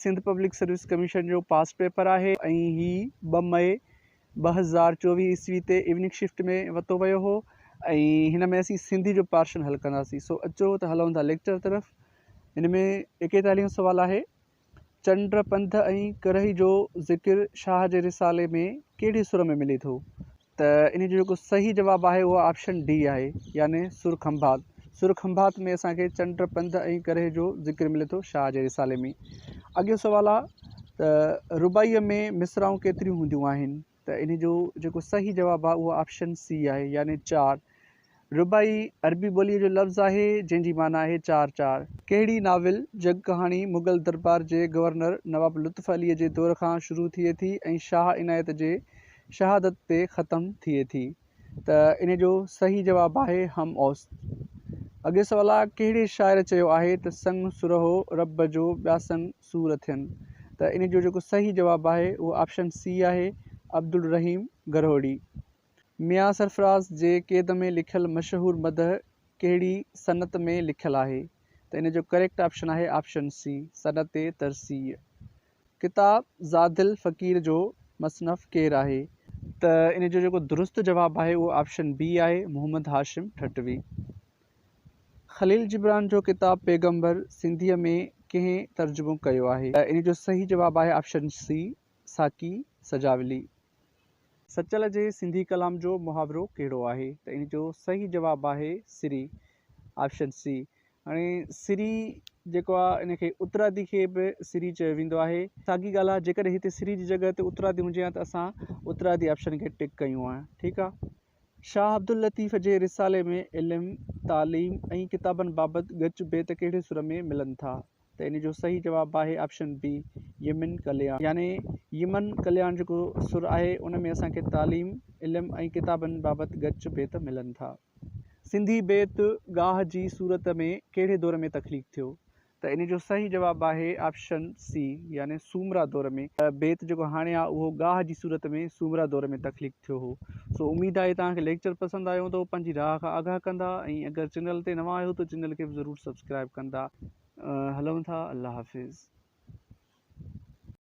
Sindh public service commission जो past paper आहे ऐं ही 2 मई 2024 ईस्वी ते इवनिंग शिफ्ट में वरितो वियो हो ऐं हिन में असीं सिंधी जो पार्शन हल कंदासीं। सो अचो त हलूं था लेक्चर तरफ़। हिन में 41 सुवाल आहे। चंड पंध ऐं करही जो ज़िक्र शाह जे रिसाले में कहिड़ी सुर में मिले थो? त इन जो जेको सही जवाबु आहे उहो ऑप्शन डी आहे, यानी सुरखंभात। सुरखंभात में असांखे चंड पंध ऐं करही जो ज़िक्र मिले थो शाह जे रिसाले में। अॻियो सुवाल आहे त रुबाईअ में मिसराऊं केतिरियूं हूंदियूं आहिनि? त इन जो जेको सही जवाबु आहे उहो ऑप्शन सी आहे, यानी 4। रुबाई अरबी ॿोलीअ जो लफ़्ज़ आहे जंहिंजी माना आहे 4-4। कहिड़ी नाविल जग कहाणी मुग़ल दरबार जे गवर्नर नवाब लुत्फ़ अलीअ जे दौर खां शुरू थिए थी ऐं शाह इनायत जे शहादत ते ख़तमु थिए थी? त इन जो सही जवाबु आहे हम औस। अॻे सवाल आहे कहिड़े शाइर चयो आहे त संग सुरहो रब जो ॿिया संग सूर थियनि? त इन जो जेको सही जवाबु आहे उहो ऑप्शन सी आहे, अब्दुल रहीम गरहोड़ी। मियां सरफराज़ जे क़ैद में लिखियल मशहूर मदह कहिड़ी सनत में लिखियल आहे? त इन जो करेक्ट ऑप्शन आहे ऑप्शन सी, सनत तरसीअ। किताब ज़ादिल फ़कीर जो मसनफ़ केरु आहे? त इन जो जेको दुरुस्त जवाबु आहे उहो ऑप्शन बी आहे, मोहम्मद हाशिम ठटवी। ख़लील जिब्रान जो किताब पैगंबर सिंधीअ में कंहिं तर्जुमो कयो आहे? त इन जो सही जवाबु आहे ऑप्शन सी, साकी सजावली। सचल जे सिंधी कलाम जो मुहावरो कहिड़ो आहे? त इन जो सही जवाबु आहे सिरी, ऑप्शन सी। हाणे सिरी जेको आहे इनखे उतरादी खे बि सिरी चयो वेंदो आहे। साॻी ॻाल्हि आहे, जेकॾहिं हिते सिरी जी जॻह ते उतरादी हुजे हा त असां उतरादी ऑप्शन खे टिक कयूं आहे। ठीकु आहे। शाह अब्दुल लतीफ़ जे रिसाले में इल्मु, तालीम ऐं किताबनि बाबति गच बेत कहिड़े सुर में मिलनि था? त इन जो सही जवाबु आहे ऑप्शन बी, यमन कल्याण। यानी यमन कल्याण जेको सुर आहे उन में असांखे तालीम, इल्मु ऐं किताबनि बाबति गच बेत मिलनि था। सिंधी बेत गाह जी सूरत में कहिड़े दौर में तख़लीक़ थियो? त इन जो सही जवाबु आहे ऑप्शन सी, यानी सूमरा दौर में। बेत जेको हाणे आहे उहो गाह जी सूरत में सूमरा दौर में तख़लीक़ थियो हो। सो उमेद आहे तव्हांखे लेक्चर पसंदि आयो हूंदो, पंहिंजी राह खां आगाह कंदा ऐं अगरि चैनल ते नवां आहियो त चैनल खे बि ज़रूरु सब्सक्राइब कंदा। हलूं था, अल्लाह हाफ़िज़।